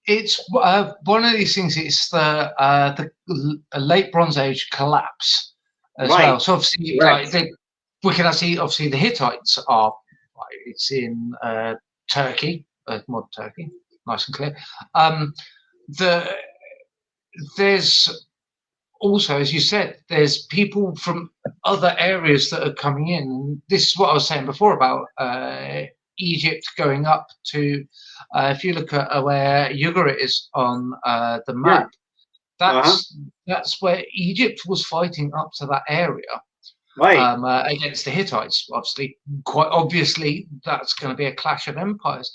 it's one of these things. It's the late Bronze Age collapse as Right. well. So obviously, Correct. we can see obviously the Hittites are. It's in Turkey, modern Turkey, nice and clear. The there's also, as you said, there's people from other areas that are coming in. This is what I was saying before about Egypt going up to. If you look at where Ugarit is on the Yeah. map, Uh-huh. that's where Egypt was fighting up to that area Right. against the Hittites. Obviously, quite obviously, that's going to be a clash of empires.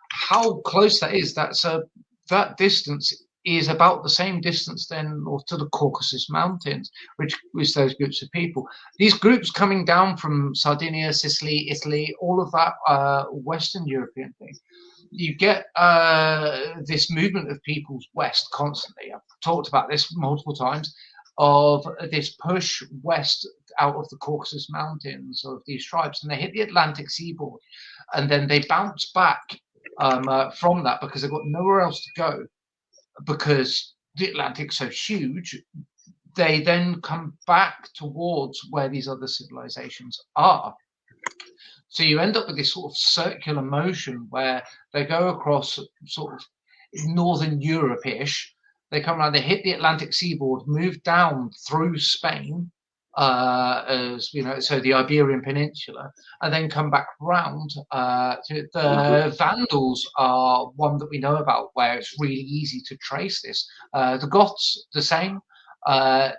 How close that is, that distance is about the same distance then north to the Caucasus Mountains, which is those groups of people. These groups coming down from Sardinia, Sicily, Italy, all of that Western European thing. You get this movement of peoples west constantly. I've talked about this multiple times, of this push west out of the Caucasus Mountains of these tribes, and they hit the Atlantic seaboard, and then they bounce back from that because they've got nowhere else to go because the Atlantic's so huge. They then come back towards where these other civilizations are. So you end up with this sort of circular motion where they go across sort of northern Europe-ish. They come around, they hit the Atlantic seaboard, move down through Spain, as you know, so the Iberian Peninsula, and then come back round. The Vandals are one that we know about, where it's really easy to trace this. The Goths, the same.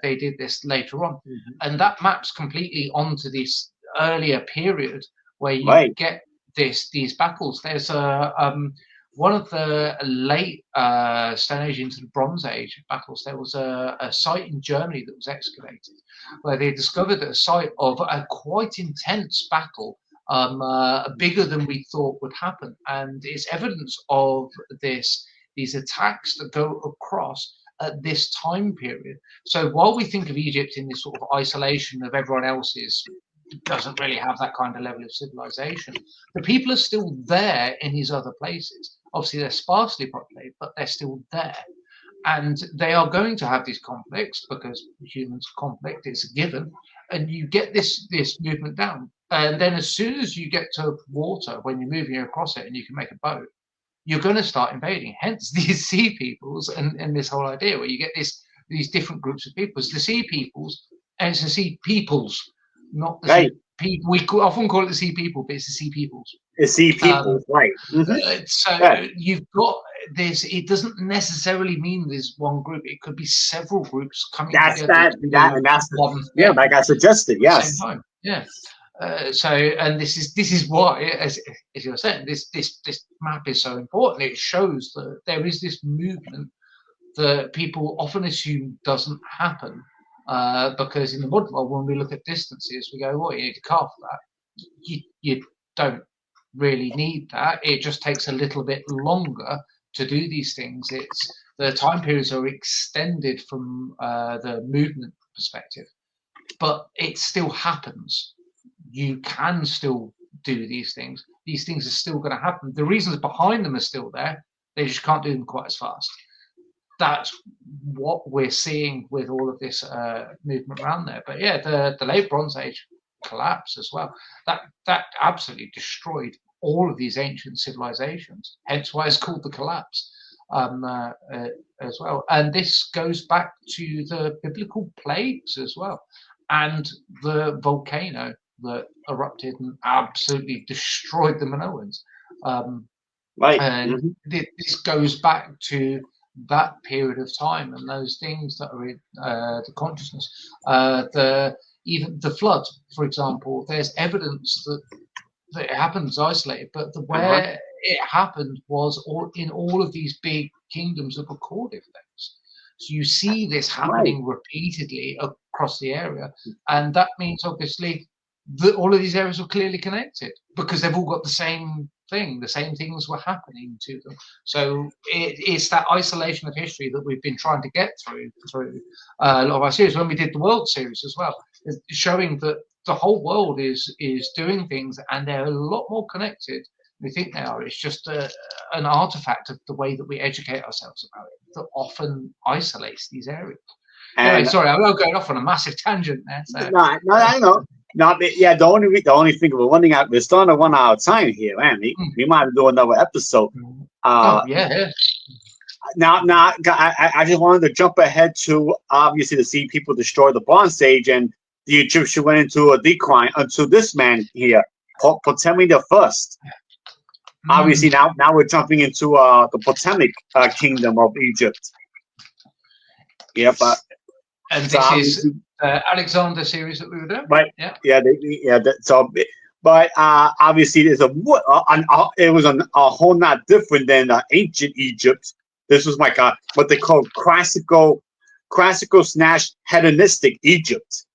They did this later on, Mm-hmm. and that maps completely onto this earlier period where you Right. get these battles. There's one of the late Stone Age into the Bronze Age battles. There was a site in Germany that was excavated where they discovered a site of a quite intense battle, bigger than we thought would happen, and it's evidence of these attacks that go across at this time period. So while we think of Egypt in this sort of isolation of everyone else's, doesn't really have that kind of level of civilization, the people are still there in these other places. Obviously, they're sparsely populated, but they're still there. And they are going to have these conflicts because humans conflict is a given, and you get this movement down. And then as soon as you get to water, when you're moving across it and you can make a boat, you're going to start invading. Hence these sea peoples and this whole idea where you get these different groups of peoples. The sea peoples, and it's the sea peoples, not the Right. sea people. We often call it the sea people, but it's the sea peoples. To see people. Right. Mm-hmm. So Yeah. you've got this. It doesn't necessarily mean there's one group. It could be several groups coming That's together to do and that's one yeah, thing like I suggested. at the same Yes. time. Yeah. And this is why, as you're saying, this map is so important. It shows that there is this movement that people often assume doesn't happen, because in the modern world, when we look at distances, we go, "Well, you need to carve that." You don't really need that. It just takes a little bit longer to do these things. It's the time periods are extended from the movement perspective, but it still happens. You can still do these things. These things are still going to happen. The reasons behind them are still there. They just can't do them quite as fast. That's what we're seeing with all of this movement around there. But yeah, the late Bronze Age collapse as well. That absolutely destroyed all of these ancient civilizations. Hence why it's called the collapse, as well. And this goes back to the biblical plagues as well, and the volcano that erupted and absolutely destroyed the Minoans. Right. And Mm-hmm. this goes back to that period of time and those things that are in the consciousness. Even the flood, for example, there's evidence that it happens isolated, but Uh-huh. where it happened was in all of these big kingdoms of recorded things. So you see this Right. happening repeatedly across the area, and that means obviously that all of these areas were clearly connected because they've all got the same thing. The same things were happening to them. So it's that isolation of history that we've been trying to get through a lot of our series. When we did the World Series as well, showing that the whole world is doing things and they're a lot more connected than we think they are. It's just an artifact of the way that we educate ourselves about it that often isolates these areas. Anyway, And sorry, I'm going off on a massive tangent there. So, no, I know. No, but yeah. The only thing we're running out. We're starting to run out of time here, man. We might have to do another episode. oh yeah. Now, I just wanted to jump ahead to obviously to see people destroy the Bronze Age, and the Egyptian went into a decline until this man here, Ptolemy the First. Obviously, now we're jumping into the Ptolemaic kingdom of Egypt. Yep. And So this is obviously, Alexander series that we were doing. right? Yeah. Yeah. So, but obviously, there's it was a whole lot different than ancient Egypt. This was like what they call classical slash hedonistic Egypt.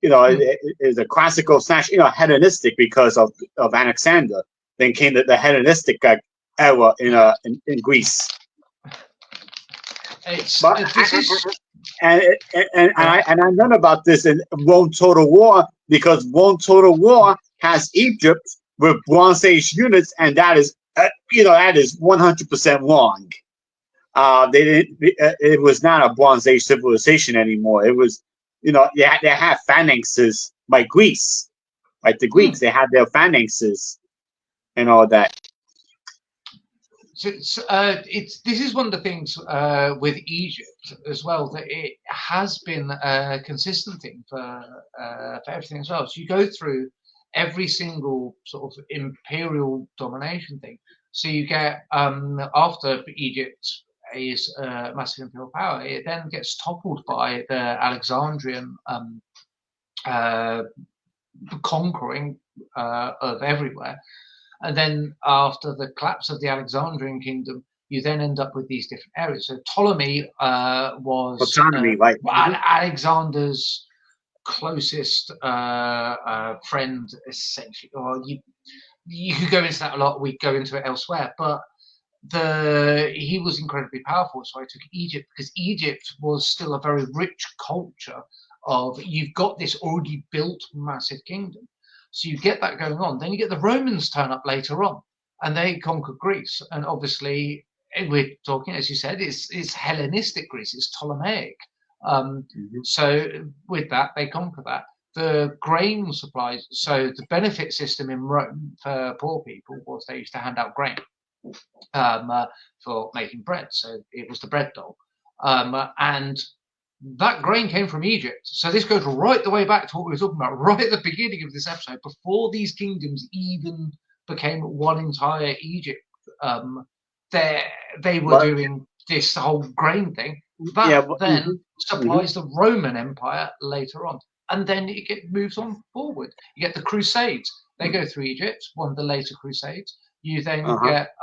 It is a classical slash hedonistic because of Alexander. Then came the hedonistic era in Greece. I learned about this in Rome Total War because Rome Total War has Egypt with Bronze Age units, and that is 100% wrong. They didn't. It was not a Bronze Age civilization anymore. It was, they had phalanxes like Greece, like the Greeks. They had their phalanxes and all that. So this is one of the things with Egypt as well, that it has been a consistent thing for everything as well. So you go through every single sort of imperial domination thing. So you get after Egypt is a massive imperial power. It then gets toppled by the Alexandrian conquering of everywhere. And then after the collapse of the Alexandrian kingdom, you then end up with these different areas. So Ptolemy was Autonomy, right? Alexander's closest friend, essentially. Or you could go into that a lot. We go into it elsewhere, but he was incredibly powerful. So I took Egypt because Egypt was still a very rich culture of you've got this already built massive kingdom. So you get that going on. Then you get the Romans turn up later on, and they conquer Greece. And obviously, we're talking, as you said, it's Hellenistic Greece, it's Ptolemaic. So with that, they conquer that. The grain supplies, so the benefit system in Rome for poor people was they used to hand out grain for making bread. So it was the bread doll. And that grain came from Egypt. So this goes right the way back to what we were talking about, right at the beginning of this episode, before these kingdoms even became one entire Egypt. They were doing this whole grain thing. That then supplies the Roman Empire later on. And then it moves on forward. You get the Crusades. They go through Egypt, one of the later Crusades. You then get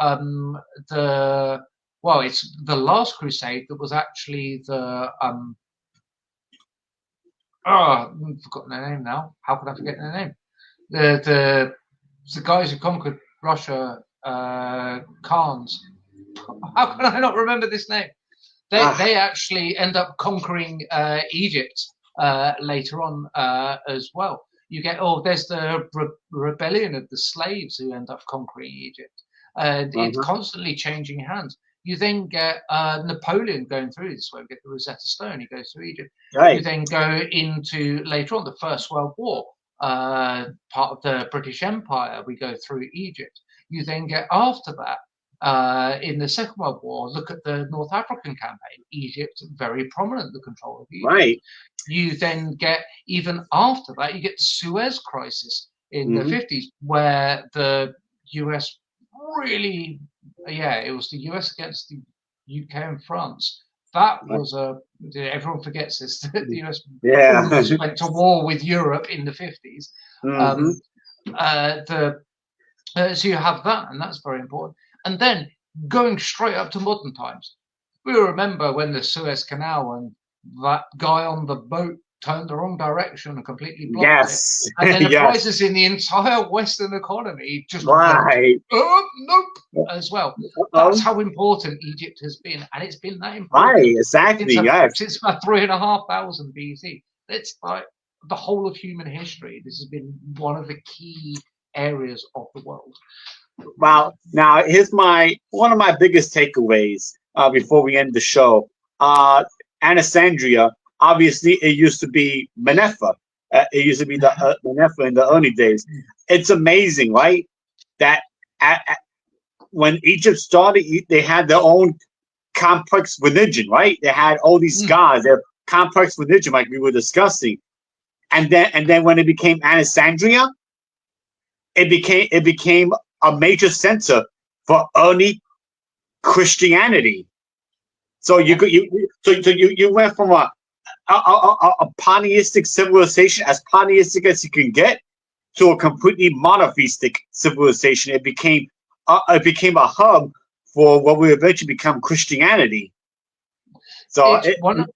it's the last Crusade that was actually the I've forgotten their name now. How could I forget their name? The guys who conquered Russia, Khans. How can I not remember this name? They actually end up conquering Egypt later on as well. You get there's the rebellion of the slaves who end up conquering Egypt. It's constantly changing hands. You then get Napoleon going through this way. We get the Rosetta Stone. He goes through Egypt. Right. You then go into later on the First World War, part of the British Empire. We go through Egypt. You then get after that in the Second World War. Look at the North African campaign. Egypt very prominent, the control of Egypt. Right. You then get even after that. You get the Suez Crisis in the 50s, where the US really. It was the US against the UK and France. That was everyone forgets this. The US went to war with Europe in the 50s. So you have that, and that's very important. And then going straight up to modern times, we remember when the Suez Canal and that guy on the boat turned the wrong direction and completely blocked it. And then the prices in the entire Western economy just went, nope, as well. That's how important Egypt has been. And it's been that important. Right, exactly, since about 3,500 BC. It's like the whole of human history. This has been one of the key areas of the world. Wow. Now, here's one of my biggest takeaways before we end the show. Alexandria, obviously, it used to be Manetha. It used to be the Manetha in the early days. It's amazing, right? That when Egypt started, they had their own complex religion, right? They had all these gods, their complex religion, like we were discussing. And then when it became Alexandria, it became a major center for early Christianity. So you went from a polytheistic civilization, as polytheistic as you can get, to a completely monotheistic civilization. It became a hub for what will eventually become Christianity. So one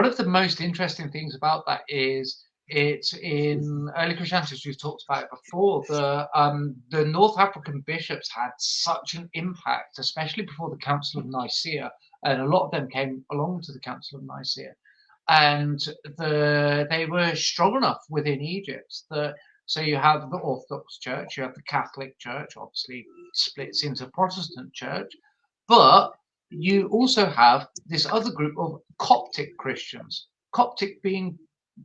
of the most interesting things about that is it's in early Christianity, as we've talked about it before. The North African bishops had such an impact, especially before the Council of Nicaea, and a lot of them came along to the Council of Nicaea, and they were strong enough within Egypt that. So you have the Orthodox Church, you have the Catholic Church, obviously splits into Protestant Church, but you also have this other group of Coptic Christians, Coptic being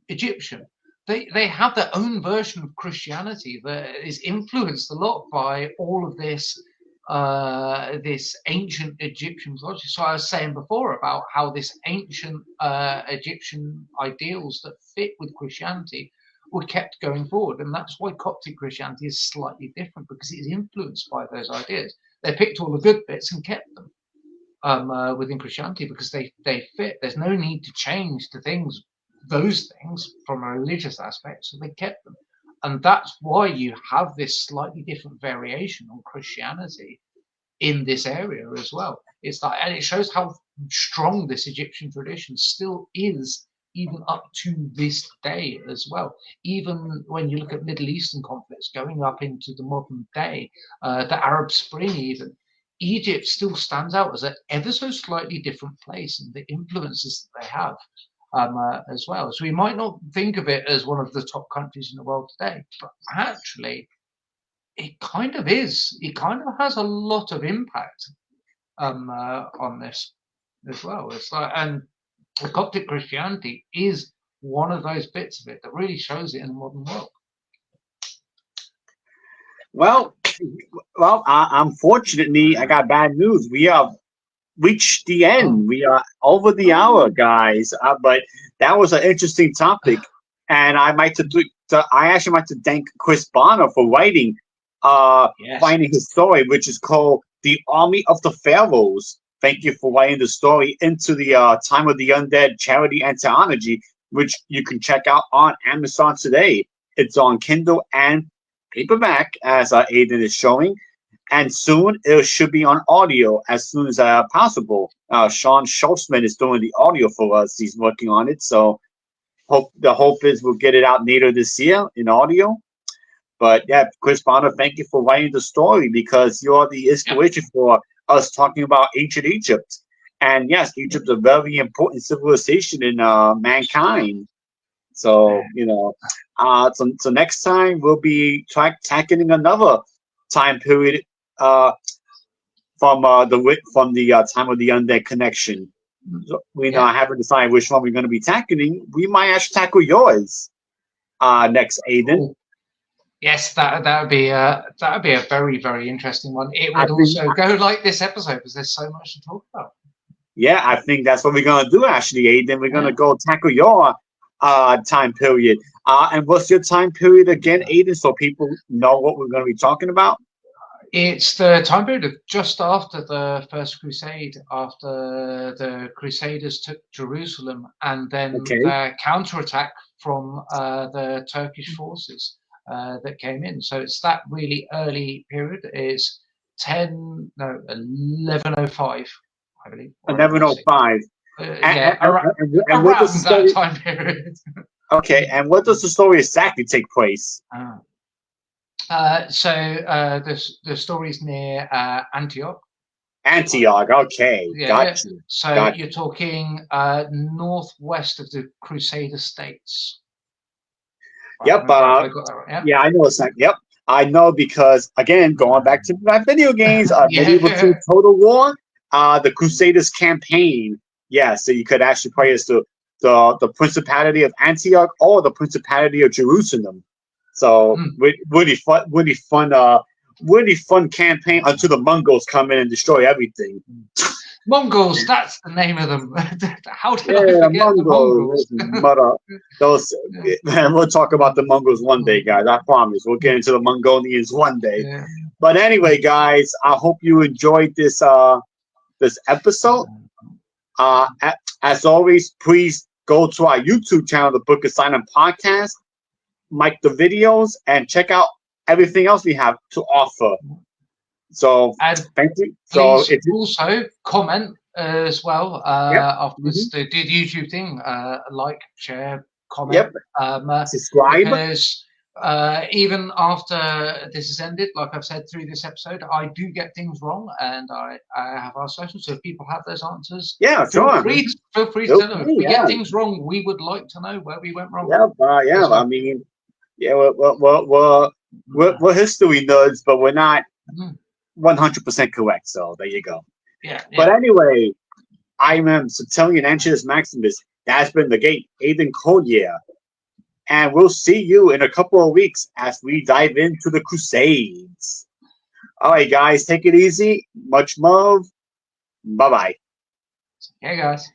Egyptian. They have their own version of Christianity that is influenced a lot by all of this ancient Egyptian mythology. So I was saying before about how this ancient Egyptian ideals that fit with Christianity were kept going forward, and that's why Coptic Christianity is slightly different, because it is influenced by those ideas. They picked all the good bits and kept them. within Christianity because they fit. There's no need to change those things from a religious aspect, so they kept them. And that's why you have this slightly different variation on Christianity in this area as well. It's like, and it shows how strong this Egyptian tradition still is, even up to this day as well. Even when you look at Middle Eastern conflicts going up into the modern day, the Arab Spring, even Egypt still stands out as an ever so slightly different place, and the influences that they have as well. So we might not think of it as one of the top countries in the world today, but actually it kind of is. It kind of has a lot of impact on this as well. It's like, and the Coptic Christianity is one of those bits of it that really shows it in the modern world. Well, unfortunately, I got bad news. We have reached the end. We are over the hour, guys. But that was an interesting topic, and I actually like to thank Chris Bonner for writing, finding his story, which is called "The Army of the Pharaohs." Thank you for writing the story into the Time of the Undead charity anthology, which you can check out on Amazon today. It's on Kindle and paperback, as Aiden is showing. And soon it should be on audio as soon as possible. Sean Schultzman is doing the audio for us. He's working on it. So the hope is we'll get it out later this year in audio. But yeah, Chris Bonner, thank you for writing the story because you're the inspiration for us talking about ancient Egypt. And yes, Egypt is a very important civilization in mankind. So, so next time we'll be tackling another time period from the Time of the Undead connection. I haven't decided which one we're going to be tackling. We might actually tackle yours next, Aiden. Yes, that would be a very, very interesting one. It would also go like this episode because there's so much to talk about. Yeah, I think that's what we're going to do. Actually, Aiden, we're going to go tackle your time period. And what's your time period again, Aiden, so people know what we're going to be talking about? It's the time period of just after the First Crusade, after the Crusaders took Jerusalem, and then their counterattack from the Turkish forces that came in. So it's that really early period. It's 1105, I believe. 1105. Around that time period. Okay, and what does the story exactly take place? So the story's near Antioch. Antioch, okay, gotcha. So you're talking northwest of the Crusader states. Yep. Yeah, I know it's not. Yep, I know because again, going back to my video games, Medieval Total War, the Crusaders campaign. Yeah, so you could actually play as the Principality of Antioch or the Principality of Jerusalem. So really fun campaign until the Mongols come in and destroy everything. Mongols, that's the name of them. How did I forget the Mongols? Man, we'll talk about the Mongols one day, guys. I promise. We'll get into the Mongolians one day. Yeah. But anyway, guys, I hope you enjoyed this episode. As always, please go to our YouTube channel, the Book of Silent Podcast, like the videos, and check out everything else we have to offer. So thank you. Please also comment as well afterwards. The YouTube thing, like, share, comment, subscribe. Because even after this is ended, like I've said through this episode, I do get things wrong, and I have our socials. So if people have those answers, feel free to tell them. If we get things wrong, we would like to know where we went wrong. I mean, we're history nerds, but we're not 100% correct. So there you go. But anyway, I am Satelian Antius Maximus. That's been the Gate, Aiden Collier. And we'll see you in a couple of weeks as we dive into the Crusades. All right, guys, take it easy. Much love. Bye-bye. Hey, guys.